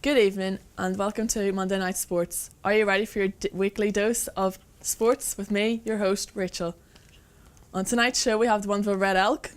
Good evening and welcome to Monday Night Sports. Are you ready for your weekly dose of sports with me, your host, Rachel? On tonight's show we have the wonderful Red Elk.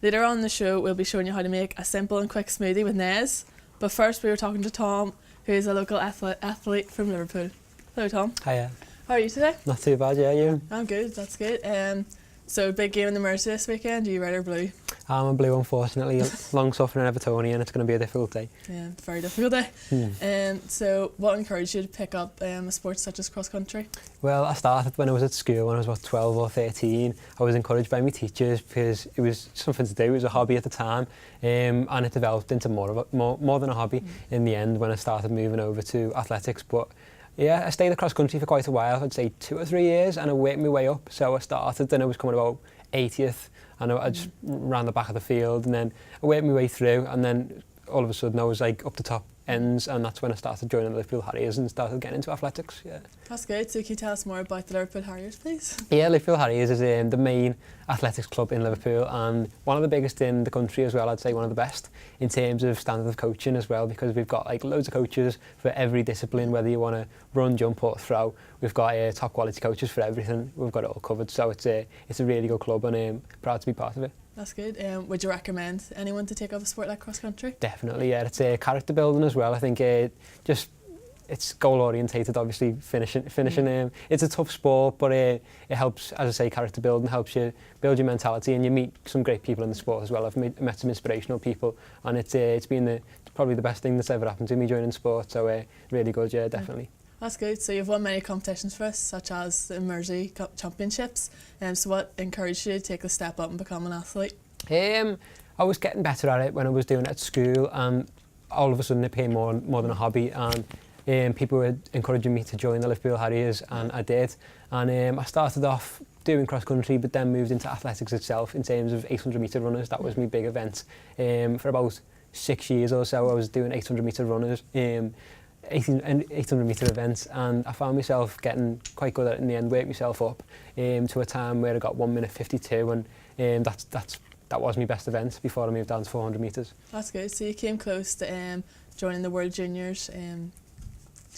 Later on in the show we'll be showing you how to make a simple and quick smoothie with Nez. But first we were talking to Tom, who is a local athlete from Liverpool. Hello Tom. Hiya. How are you today? Not too bad, yeah, you? I'm good, that's good. So big game in the Mersey this weekend, are you red or blue? I'm a blue, unfortunately. Long-suffering Evertonian, it's going to be a difficult day. Yeah, very difficult day. So what encouraged you to pick up a sport such as cross-country? Well, I started when I was at school, when I was about 12 or 13. I was encouraged by my teachers because it was something to do, it was a hobby at the time, and it developed into more than a hobby in the end when I started moving over to athletics. But yeah, I stayed across country for quite a while, I'd say 2 or 3 years, and I worked my way up. So I started and I was coming about 80th, and I just ran the back of the field, and then I worked my way through, and then all of a sudden I was like up the top ends, and that's when I started joining the Liverpool Harriers and started getting into athletics. Yeah. That's good. So can you tell us more about the Liverpool Harriers, please? Yeah, Liverpool Harriers is the main athletics club in Liverpool, and one of the biggest in the country as well. I'd say one of the best in terms of standard of coaching as well, because we've got like loads of coaches for every discipline, whether you want to run, jump or throw. We've got top quality coaches for everything. We've got it all covered, so it's a really good club, and proud to be part of it. That's good. Would you recommend anyone to take up a sport like cross country? Definitely, yeah. It's character building as well. I think it's goal orientated, obviously finishing. It's a tough sport, but it helps, as I say, character building, helps you build your mentality, and you meet some great people in the sport as well. I've met some inspirational people, and it's been probably the best thing that's ever happened to me joining sport. So really good, yeah, definitely. That's good. So you've won many competitions for us, such as the Mersey Championships. So what encouraged you to take the step up and become an athlete? I was getting better at it when I was doing it at school, and all of a sudden it became more than a hobby, and people were encouraging me to join the Liverpool Harriers, and I did. And I started off doing cross country, but then moved into athletics itself in terms of 800 metre runners. That was my big event. For about 6 years or so I was doing 800 metre runners. 800 metre events, and I found myself getting quite good at it in the end, worked myself up to a time where I got 1 minute 52, and that was my best event before I moved down to 400 metres. That's good. So you came close to joining the World Juniors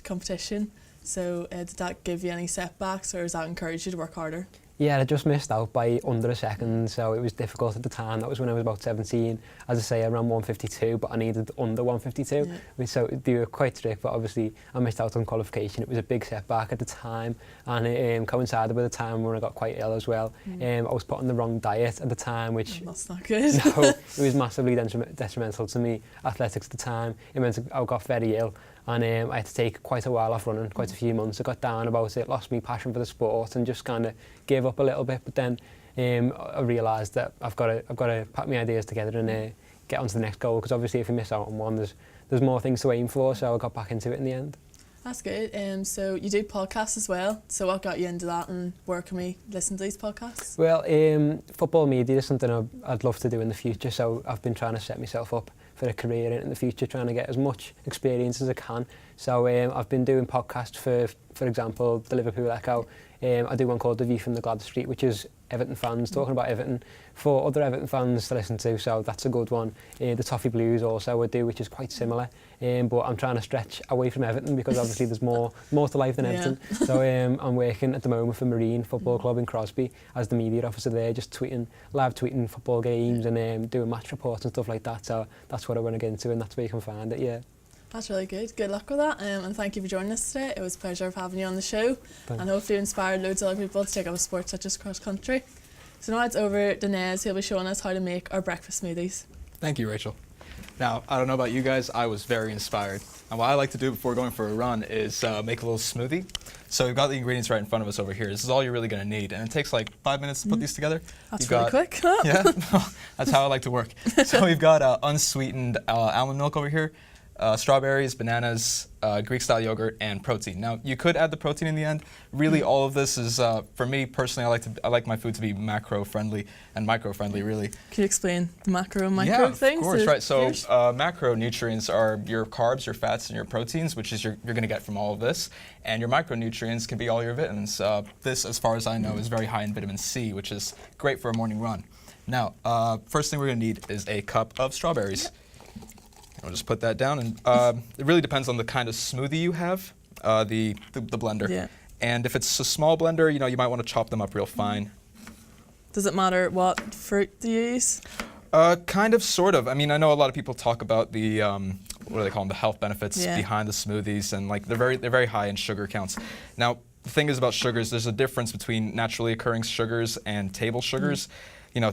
competition. So did that give you any setbacks, or does that encourage you to work harder? Yeah, I just missed out by under a second, so it was difficult at the time. That was when I was about 17. As I say, I ran 152, but I needed under 152. Yeah. So they were quite strict, but obviously I missed out on qualification. It was a big setback at the time, and it coincided with a time when I got quite ill as well. I was put on the wrong diet at the time, which... That's not good. No, it was massively detrimental to me athletics at the time. It meant I got very ill, and I had to take quite a while off running, quite a few months. I got down about it, lost my passion for the sport, and just kind of gave up a little bit. But then I realised that I've got to pack my ideas together and get on to the next goal, because obviously if you miss out on one, there's more things to aim for. So I got back into it in the end. That's good. So you do podcasts as well. So what got you into that, and where can we listen to these podcasts? Well, football media is something I'd love to do in the future. So I've been trying to set myself up for a career in the future, trying to get as much experience as I can. So I've been doing podcasts for example, the Liverpool Echo. I do one called The View from the Glad Street, which is Everton fans talking about Everton for other Everton fans to listen to, so that's a good one. The Toffee Blues also I do, which is quite similar, but I'm trying to stretch away from Everton because obviously there's more to life than Everton. Yeah. So I'm working at the moment for Marine Football Club in Crosby as the media officer there, just live tweeting football games and doing match reports and stuff like that. So that's what I want to get into, and that's where you can find it. Yeah. That's really good. Good luck with that, and thank you for joining us today. It was a pleasure of having you on the show, Thanks. and hopefully you inspired loads of other people to take up a sport such as cross country. So now it's over to Nez. He'll be showing us how to make our breakfast smoothies. Thank you, Rachel. Now, I don't know about you guys, I was very inspired. And what I like to do before going for a run is make a little smoothie. So we've got the ingredients right in front of us over here. This is all you're really going to need. And it takes like 5 minutes to put these together. That's You've really got- quick. Yeah, that's how I like to work. So we've got unsweetened almond milk over here, strawberries, bananas, Greek-style yogurt, and protein. Now, you could add the protein in the end. Really, all of this is, for me personally, I like my food to be macro-friendly and micro-friendly, really. Can you explain the macro and micro things? Yeah, of course, to right. So viewers? macronutrients are your carbs, your fats, and your proteins, which is you're going to get from all of this. And your micronutrients can be all your vitamins. This, as far as I know, is very high in vitamin C, which is great for a morning run. Now, first thing we're going to need is a cup of strawberries. Yep. I'll just put that down, and it really depends on the kind of smoothie you have, the blender. Yeah. And if it's a small blender, you might want to chop them up real fine. Does it matter what fruit you use? Kind of, sort of. I mean, I know a lot of people talk about the what do they call them? The health benefits Yeah. behind the smoothies, and like they're very high in sugar counts. Now, the thing is about sugars, there's a difference between naturally occurring sugars and table sugars.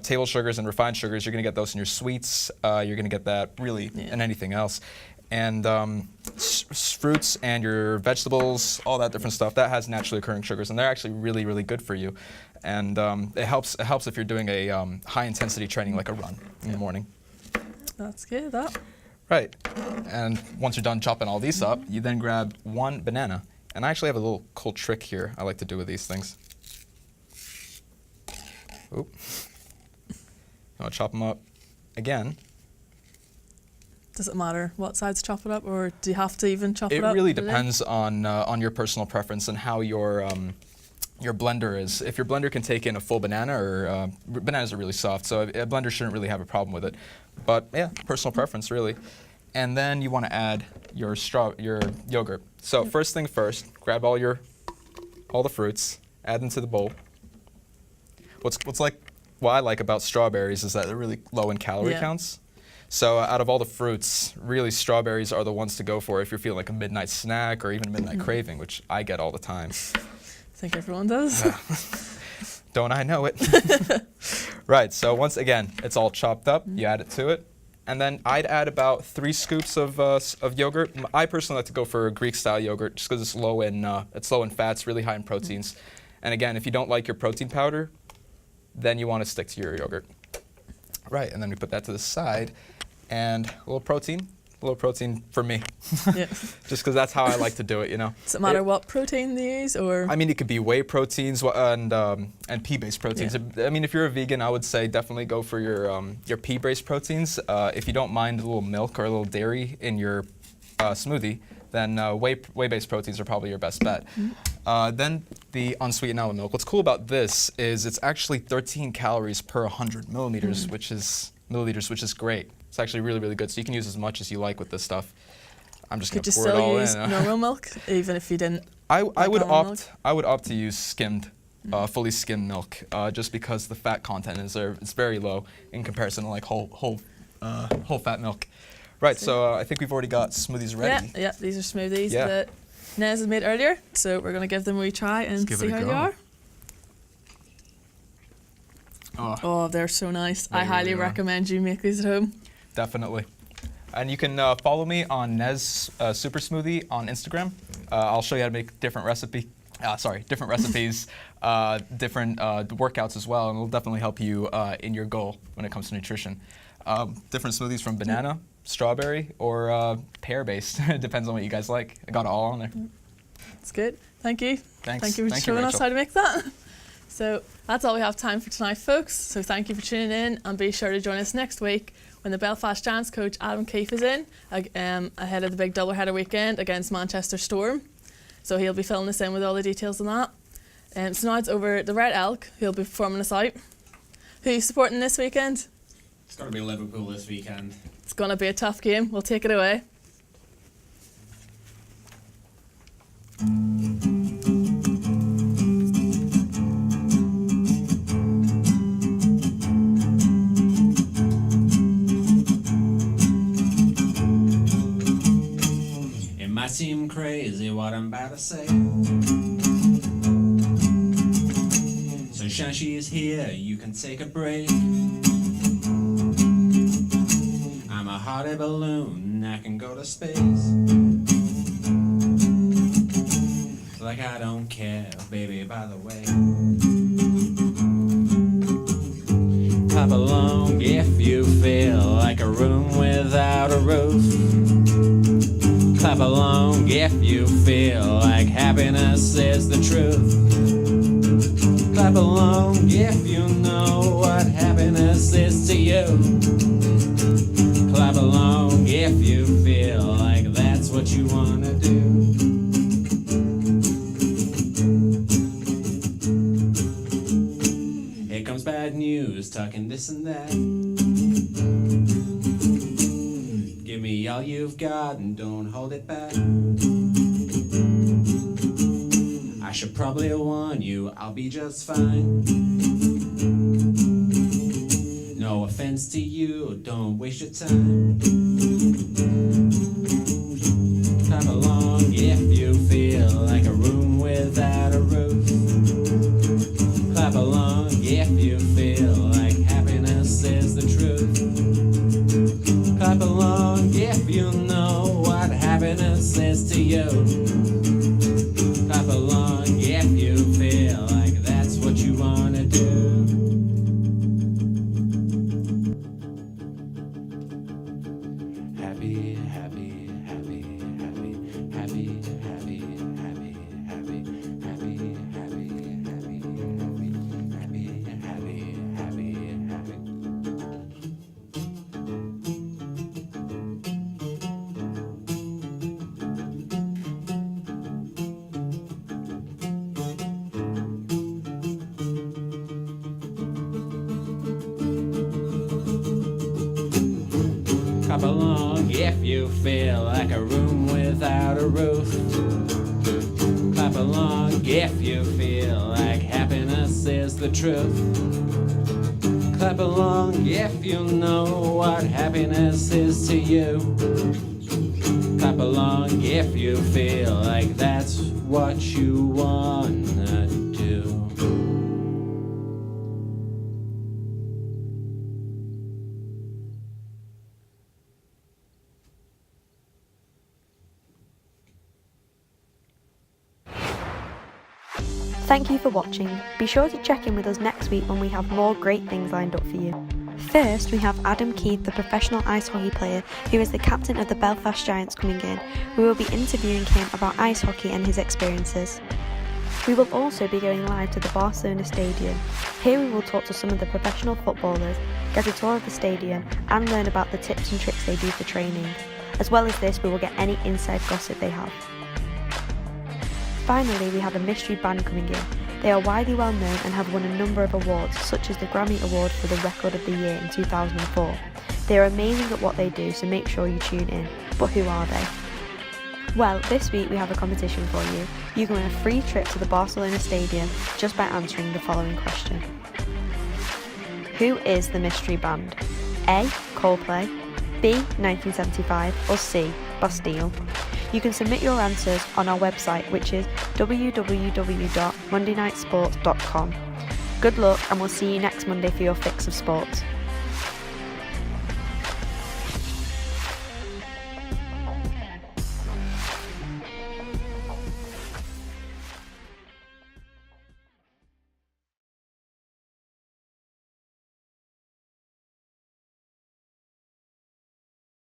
Table sugars and refined sugars, you're going to get those in your sweets. You're going to get that really in anything else. And fruits and your vegetables, all that different stuff, that has naturally occurring sugars, and they're actually really good for you. And it helps if you're doing a high intensity training like a run in the morning. That's good, that. Right. And once you're done chopping all these up, you then grab one banana. And I actually have a little cool trick here I like to do with these things. Oop. You want to chop them up again. Does it matter what sides chop it up, or do you have to even chop it It up? really depends on your personal preference and how your blender is. If your blender can take in a full banana, or bananas are really soft, so a blender shouldn't really have a problem with it. But yeah, personal preference really. And then you want to add your yogurt. So first thing first, grab all the fruits, add them to the bowl. What I like about strawberries is that they're really low in calorie counts. So out of all the fruits, really strawberries are the ones to go for if you're feeling like a midnight snack or even a midnight craving, which I get all the time. I think everyone does. Don't I know it? Right, so once again, it's all chopped up, you add it to it. And then I'd add about 3 scoops of yogurt. I personally like to go for a Greek-style yogurt just because it's low in fats, really high in proteins. And again, if you don't like your protein powder, then you want to stick to your yogurt. Right, and then we put that to the side. And a little protein for me. Yeah. Just because that's how I like to do it, Does it matter what protein you use, or? I mean, it could be whey proteins and pea-based proteins. Yeah. I mean, if you're a vegan, I would say definitely go for your pea-based proteins. If you don't mind a little milk or a little dairy in your smoothie, then whey-based proteins are probably your best bet. Then the unsweetened almond milk. What's cool about this is it's actually 13 calories per 100 milliliters, which is great. It's actually really good. So you can use as much as you like with this stuff. I'm just going Could to you pour it all still use in. normal milk, even if you didn't? I would almond opt to use skimmed, fully skimmed milk, just because the fat content it's very low in comparison to like whole fat milk. Right. So I think we've already got smoothies ready. Yeah, these are smoothies Yeah. that Nez had made earlier. So we're going to give them a wee try and give see it a how they go. are. Oh, Oh, they're so nice. I They highly really are. recommend you make these at home. definitely. And you can follow me on Nez Super Smoothie on Instagram. I'll show you how to make different recipes, different workouts as well, and it'll definitely help you in your goal when it comes to nutrition. Different smoothies from banana, strawberry, or pear-based. It depends on what you guys like. I got it all on there. It's good. Thank you. Thanks. Thank you for Thank you, showing us Rachel. how to make that. So that's all we have time for tonight, folks. So thank you for tuning in, and be sure to join us next week when the Belfast Giants coach Adam Keefe is in ahead of the big doubleheader weekend against Manchester Storm. So he'll be filling us in with all the details on that. So now it's over the Red Elk, who'll be performing us out. Who are you supporting this weekend? It's got to be Liverpool this weekend. It's going to be a tough game. We'll take it away. Might seem crazy what I'm about to say. Sunshine, she is here, you can take a break. I'm a hot air balloon, I can go to space. Like I don't care, baby, by the way. Clap along if you feel like a room without a roof. Clap along if you feel like happiness is the truth. Clap along if you know what happiness is to you. Clap along if you feel like that's what you wanna do. Here comes bad news, talking this and that. Give me all you've got and don't hold it back. I should probably warn you, I'll be just fine. No offense to you, don't waste your time. Clap along if you feel like a room without a roof. Clap along if you feel like happiness is the truth. Clap along if you know what happiness is to you. Clap along if you feel like that's what you wanna do. Happy, happy, happy, happy, happy, happy, happy, happy, happy, happy, happy, happy, happy, happy, happy. Clap along if you feel like a room without a roof. Clap along if you feel like happiness is the truth. Clap along if you know what happiness is to you. Clap along if you feel like that's what you wanna do. Thank you for watching. Be sure to check in with us next week when we have more great things lined up for you. First, we have Adam Keith, the professional ice hockey player who is the captain of the Belfast Giants, coming in. We will be interviewing him about ice hockey and his experiences. We will also be going live to the Barcelona Stadium. Here we will talk to some of the professional footballers, get a tour of the stadium and learn about the tips and tricks they do for training. As well as this, we will get any inside gossip they have. Finally, we have a mystery band coming in. They are widely well known and have won a number of awards, such as the Grammy Award for the Record of the Year in 2004. They are amazing at what they do, so make sure you tune in. But who are they? Well, this week we have a competition for you. You can win a free trip to the Barcelona Stadium just by answering the following question. Who is the mystery band? A. Coldplay, B. 1975, or C. Bastille? You can submit your answers on our website, which is www.mondaynightsports.com. Good luck, and we'll see you next Monday for your fix of sports.